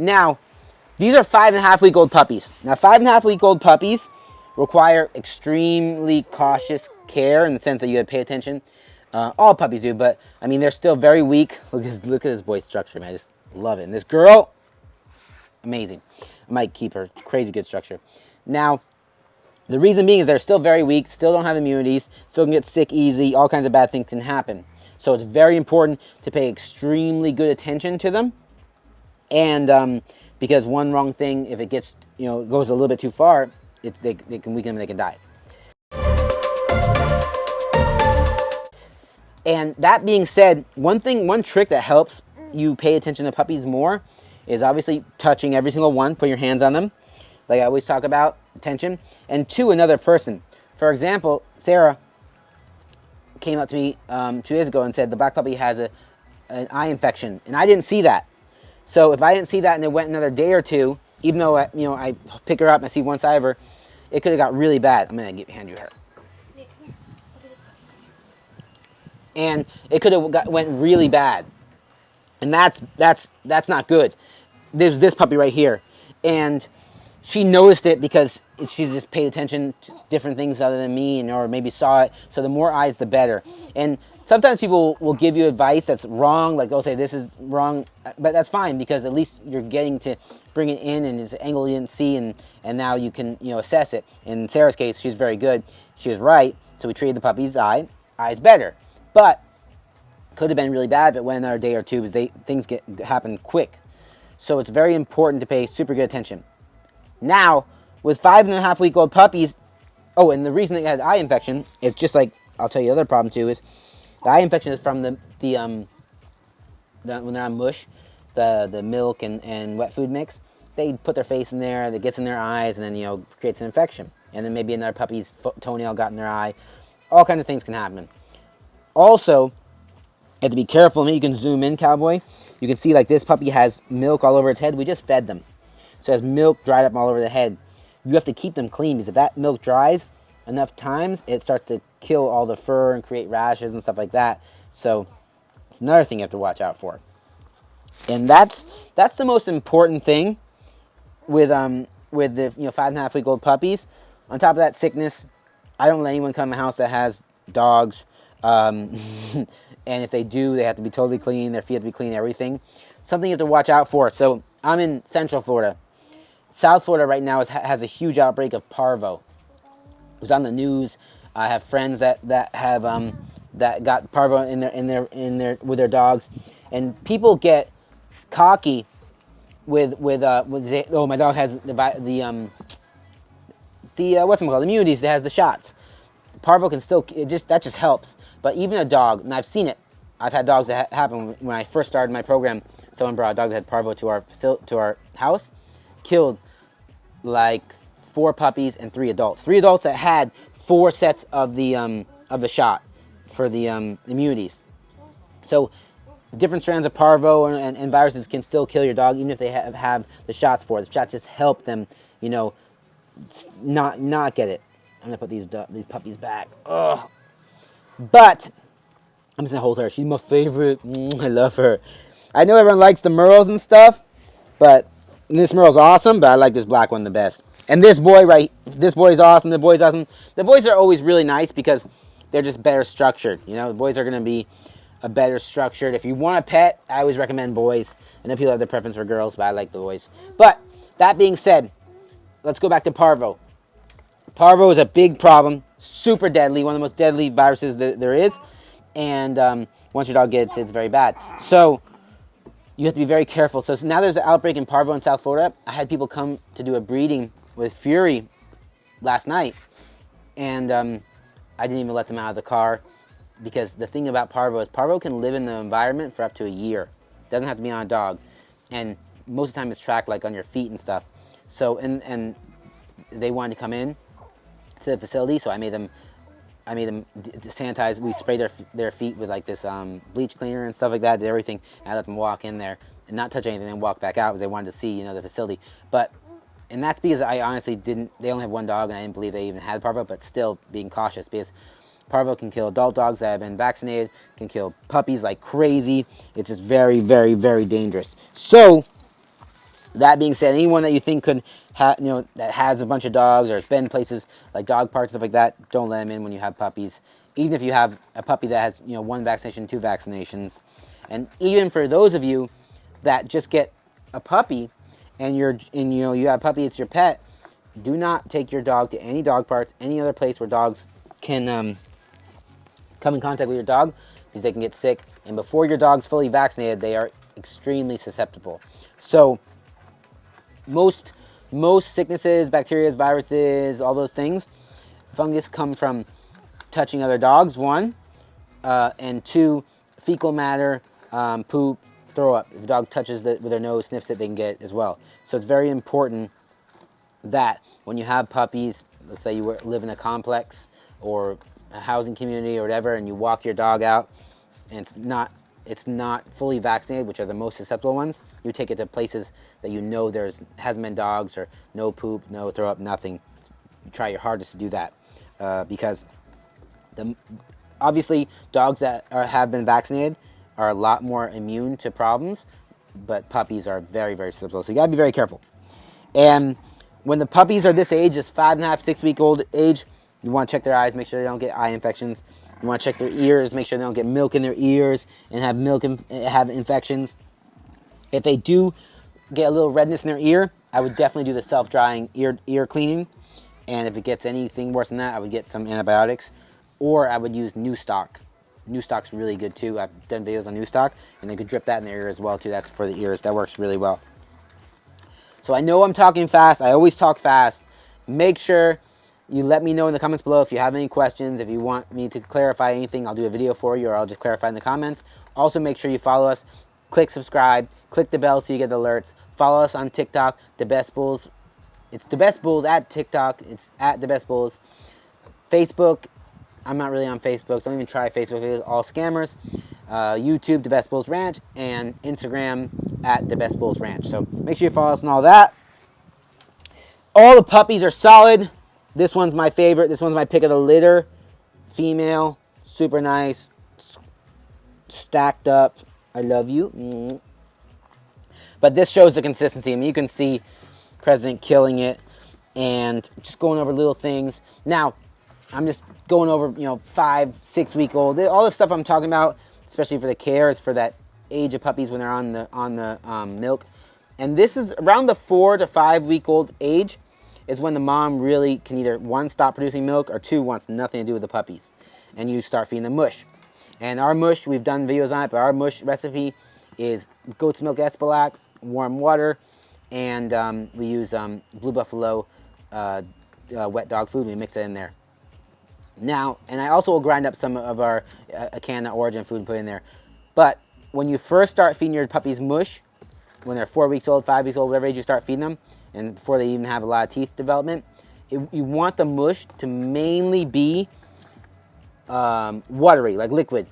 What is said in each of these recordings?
Now, these are 5.5-week-old puppies. Now, 5.5-week-old puppies require extremely cautious care in the sense that you have to pay attention. All puppies do, but I mean, they're still very weak. Look at this boy's structure, man. I just love it. And this girl, amazing. I might keep her. Crazy good structure. Now, the reason being is they're still very weak, still don't have immunities, still can get sick easy, all kinds of bad things can happen. So it's very important to pay extremely good attention to them. And because one wrong thing, if it gets, goes a little bit too far, they can weaken them and they can die. And that being said, one trick that helps you pay attention to puppies more is obviously touching every single one, put your hands on them, like I always talk about, attention. And 2, another person. For example, Sarah came up to me 2 days ago and said the black puppy has an eye infection, and I didn't see that. So if I didn't see that and it went another day or 2, even though I pick her up and I see one side of her, it could have got really bad. I'm gonna hand you her. And it could have went really bad, and that's not good. There's this puppy right here, and she noticed it because she just paid attention to different things other than me, or maybe saw it. So the more eyes, the better. And sometimes people will give you advice that's wrong, like they'll say this is wrong, but that's fine because at least you're getting to bring it in and it's an angle you didn't see, and now you can assess it. In Sarah's case, she's very good. She was right, so we treated the puppy's eyes better. But could have been really bad if it went another day or 2 because things happen quick. So it's very important to pay super good attention. Now, with 5.5-week-old puppies, and the reason they had eye infection is just like, I'll tell you the other problem too, is the eye infection is from when they're on mush, the milk and wet food mix. They put their face in there, it gets in their eyes, and then creates an infection. And then maybe another puppy's toenail got in their eye. All kinds of things can happen. Also, you have to be careful. Maybe you can zoom in, Cowboy. You can see like this puppy has milk all over its head. We just fed them. So it has milk dried up all over the head. You have to keep them clean because if that milk dries enough times, it starts to kill all the fur and create rashes and stuff like that. So it's another thing you have to watch out for. And that's the most important thing with the 5.5-week-old puppies. On top of that, sickness. I don't let anyone come in my house that has dogs. And if they do, they have to be totally clean. Their feet have to be clean, everything. Something you have to watch out for. So I'm in Central Florida. South Florida right now has a huge outbreak of parvo. It was on the news. I have friends that have that got parvo in their with their dogs, and people get cocky with my dog has the what's it called, immunities that has the shots. Parvo can still that just helps. But even a dog, and I've seen it. I've had dogs that happen when I first started my program. Someone brought a dog that had parvo to our house, killed like 4 puppies and 3 adults. 3 adults that had 4 sets of the shot for the immunities. So different strands of parvo and viruses can still kill your dog even if they have the shots for it. The shots just help them, not get it. I'm gonna put these puppies back. Ugh. But I'm just gonna hold her. She's my favorite. I love her. I know everyone likes the Merles and stuff, but this Merle's awesome. But I like this black one the best. And this boy's awesome. The boy's awesome. The boys are always really nice because they're just better structured. The boys are gonna be a better structured. If you want a pet, I always recommend boys. I know people have their preference for girls, but I like the boys. But that being said, let's go back to parvo. Parvo is a big problem, super deadly, one of the most deadly viruses that there is. And once your dog gets it, it's very bad. So you have to be very careful. So now there's an outbreak in parvo in South Florida. I had people come to do a breeding with Fury last night. And I didn't even let them out of the car because the thing about parvo is parvo can live in the environment for up to a year. It doesn't have to be on a dog. And most of the time it's tracked like on your feet and stuff. So, and they wanted to come in to the facility, so I made them sanitize. We sprayed their feet with like this bleach cleaner and stuff like that. Did everything. And I let them walk in there and not touch anything, and walk back out because they wanted to see the facility. And that's because I honestly didn't. They only have one dog, and I didn't believe they even had parvo. But still, being cautious because parvo can kill adult dogs that have been vaccinated. Can kill puppies like crazy. It's just very, very, very dangerous. So That being said, anyone that you think could have, that has a bunch of dogs or has been places like dog parks, stuff like that, don't let them in when you have puppies. Even if you have a puppy that has, one vaccination, two vaccinations. And even for those of you that just get a puppy and you have a puppy, it's your pet, do not take your dog to any dog parks, any other place where dogs can come in contact with your dog, because they can get sick. And before your dog's fully vaccinated, they are extremely susceptible. So most sicknesses, bacteria, viruses, all those things, fungus, come from touching other dogs, one, and two, fecal matter, poop, throw up. If the dog touches it with their nose, sniffs it, they can get it as well. So it's very important that when you have puppies, let's say you live in a complex or a housing community or whatever, and you walk your dog out and it's not fully vaccinated, which are the most susceptible ones, you take it to places that hasn't been dogs, or no poop, no throw up, nothing. Try your hardest to do that, because obviously dogs that have been vaccinated are a lot more immune to problems, but puppies are very, very susceptible. So you gotta be very careful. And when the puppies are this age, just 5.5, 6-week-old age, you want to check their eyes, make sure they don't get eye infections. You want to check their ears, make sure they don't get milk in their ears and have infections. If they do get a little redness in their ear, I would definitely do the self-drying ear cleaning. And if it gets anything worse than that, I would get some antibiotics, or I would use New Stock. New Stock's really good too. I've done videos on New Stock, and they could drip that in their ear as well too. That's for the ears. That works really well. So I know I'm talking fast. I always talk fast. Make sure you let me know in the comments below if you have any questions. If you want me to clarify anything, I'll do a video for you, or I'll just clarify in the comments. Also, make sure you follow us. Click subscribe. Click the bell so you get the alerts. Follow us on TikTok, The Best Bulls. It's The Best Bulls at TikTok. It's at The Best Bulls. Facebook, I'm not really on Facebook. Don't even try Facebook. It is all scammers. YouTube, The Best Bulls Ranch, and Instagram at The Best Bulls Ranch. So make sure you follow us and all that. All the puppies are solid. This one's my favorite. This one's my pick of the litter. Female, super nice, stacked up. I love you. But this shows the consistency. I mean, you can see President killing it, and just going over little things. Now, I'm just going over, 5, 6 week old. All the stuff I'm talking about, especially for the care, is for that age of puppies when they're on the milk. And this is around the 4 to 5 week old age is when the mom really can either, one, stop producing milk, or two, wants nothing to do with the puppies. And you start feeding them mush. And our mush, we've done videos on it, but our mush recipe is goat's milk Espalac, warm water, and we use Blue Buffalo wet dog food. We mix it in there. Now, and I also will grind up some of our can of Origin food and put in there. But when you first start feeding your puppies mush, when they're 4 weeks old, 5 weeks old, whatever age you start feeding them, and before they even have a lot of teeth development, you want the mush to mainly be watery, like liquid,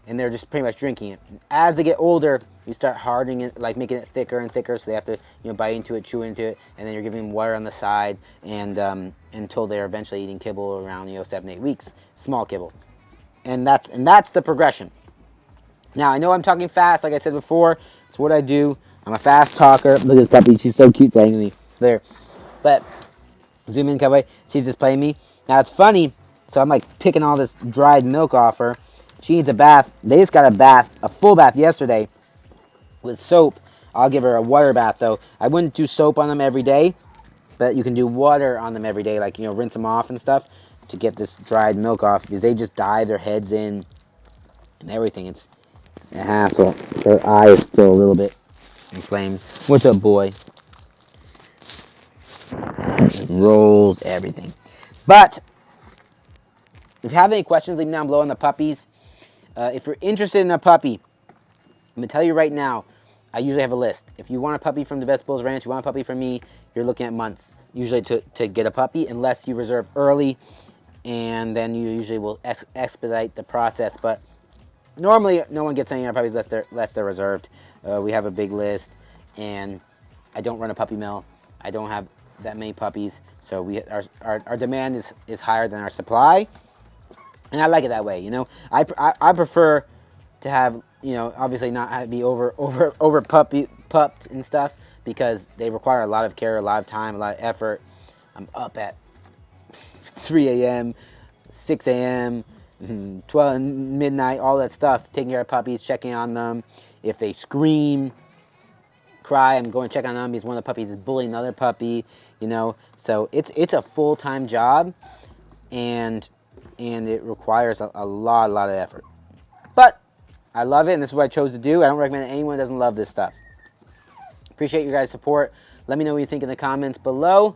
and they're just pretty much drinking it. As they get older, you start hardening it, like making it thicker and thicker, so they have to bite into it, chew into it, and then you're giving them water on the side, and until they're eventually eating kibble around 7, 8 weeks, small kibble, and that's the progression. Now I know I'm talking fast, like I said before. It's what I do. I'm a fast talker. Look at this puppy; she's so cute playing with me there. But zoom in, cowboy. She's just playing me. Now it's funny. So I'm like picking all this dried milk off her. She needs a bath. They just got a full bath yesterday with soap. I'll give her a water bath though. I wouldn't do soap on them every day, but you can do water on them every day, like rinse them off and stuff to get this dried milk off, because they just dive their heads in and everything. It's a hassle. Her eye is still a little bit inflamed. What's up, boy? Rolls everything. But if you have any questions, leave them down below on the puppies. If you're interested in a puppy, I'm going to tell you right now, I usually have a list. If you want a puppy from the Best Bulls Ranch, you want a puppy from me, you're looking at months usually to get a puppy, unless you reserve early, and then you usually will expedite the process. But normally, no one gets any of our puppies unless they're reserved. We have a big list, and I don't run a puppy mill. I don't have that many puppies, so our demand is higher than our supply, and I like it that way. I prefer to have obviously not be over pupped and stuff, because they require a lot of care, a lot of time, a lot of effort. I'm up at 3 a.m., 6 a.m., 12 midnight, all that stuff, taking care of puppies, checking on them. If they scream, cry, I'm going to check on them because one of the puppies is bullying another puppy, you know. So it's a full-time job, and it requires a lot of effort. But I love it, and this is what I chose to do. I don't recommend anyone that doesn't love this stuff. Appreciate your guys' support. Let me know what you think in the comments below.